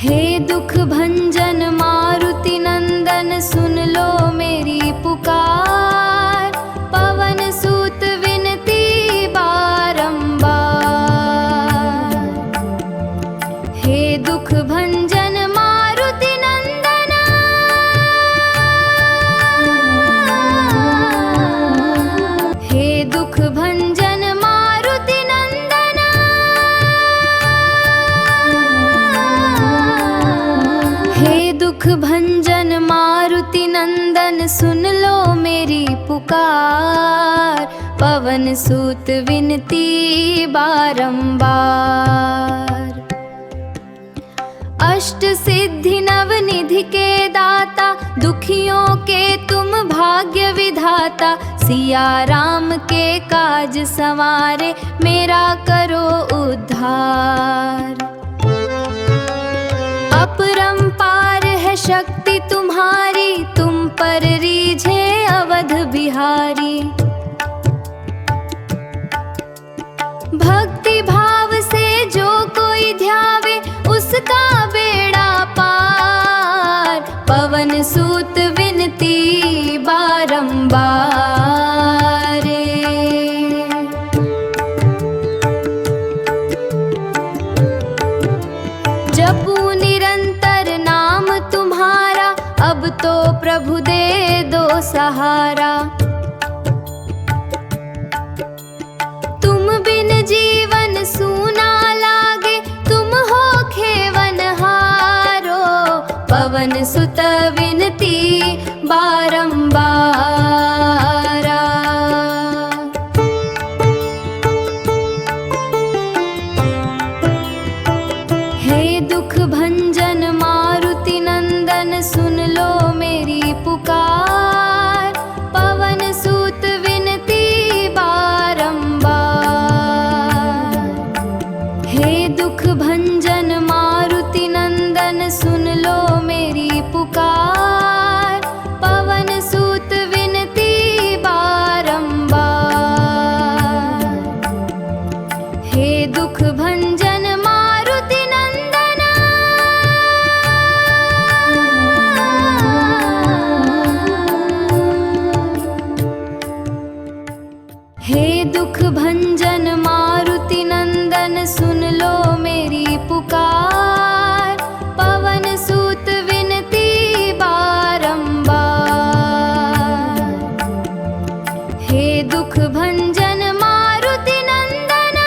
हे दुख भंजन मारुति नंदन सुन लो मेरी पुकार, पवन सूत विनती बारंबार। हे दुख भंजन मारुति नंदन, हे दुख भंजन मारुति नंदन, हे दुख भंजन मारुति नंदन सुन लो मेरी पुकार, पवन सूत विनती बारंबार। अष्ट सिद्धि नवनिधि के दाता, दुखियों के तुम भाग्य विधाता, सिया राम के काज संवारे मेरा करो उद्धार। अपरंपार है शक्ति तुम्हारी, तुम पर रीझे अवध बिहारी। भक्ति भाव से जो कोई ध्यावे उसका बेड़ा पार, पवन सूत विनती बारंबार। जपू निरंतर नाम तुम्हारा, अब तो प्रभु दे दो सहारा। तुम बिन जीवन सूना लागे, तुम हो खेवनहारो, पवन सुत विनती बारंबार। हे दुख भंजन मारुति नंदन सुन लो मेरी पुकार, पवन सूत विनती बारंबार। हे दुख भंजन मारुति नंदन सुन लो मेरी पुकार, पवन सूत विनती बारंबार। हे दुख भंजन मारुति नंदन, हे दुख भंजन मारुति नंदन सुन लो मेरी पुकार, पवन सूत विनती बारंबार। हे दुख भंजन मारुति नंदन,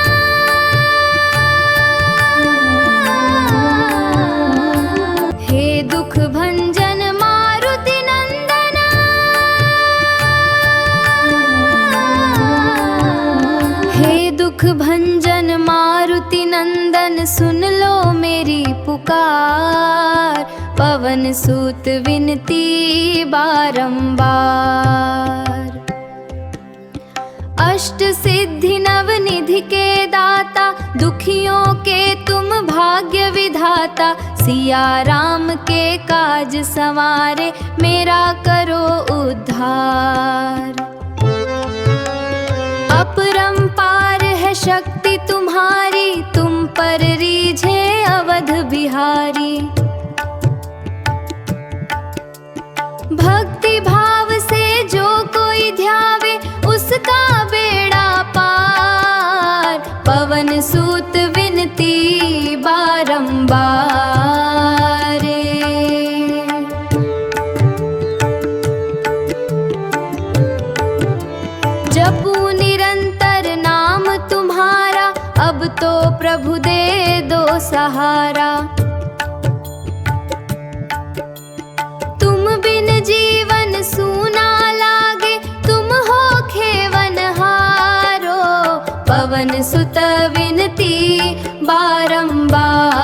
हे दुख भंजन मारुति नंदन, हे दुख भंजन मारुति नंदन सुन लो मेरी पुकार, पवन सूत विनती बारंबार। अष्ट सिद्धि नवनिधि के दाता, दुखियों के तुम भाग्य विधाता, सिया राम के काज संवारे मेरा करो उद्धार। अपरंपार है शक्ति तुम्हारी, तुम पर रीझे अवध बिहारी। भक्ति भाव से जो कोई ध्यावे उसका बेड़ा पार, पवन सूत विनती बारंबार। जपू निरंतर नाम तुम्हारा, अब तो प्रभु दे दो सहारा। तुम बिन जीवन सूना लागे, तुम हो खेवनहारो, पवन सुत विनती बारंबार।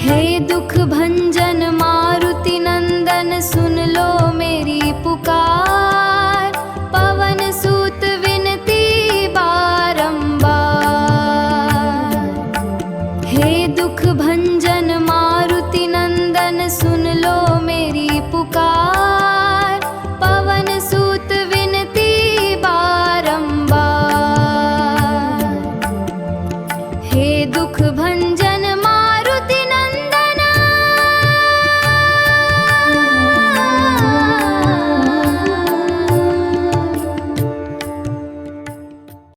हे दुख भंजन मारुति नंदन सुन लो मेरी पुकार, पवन हे दुख भंजन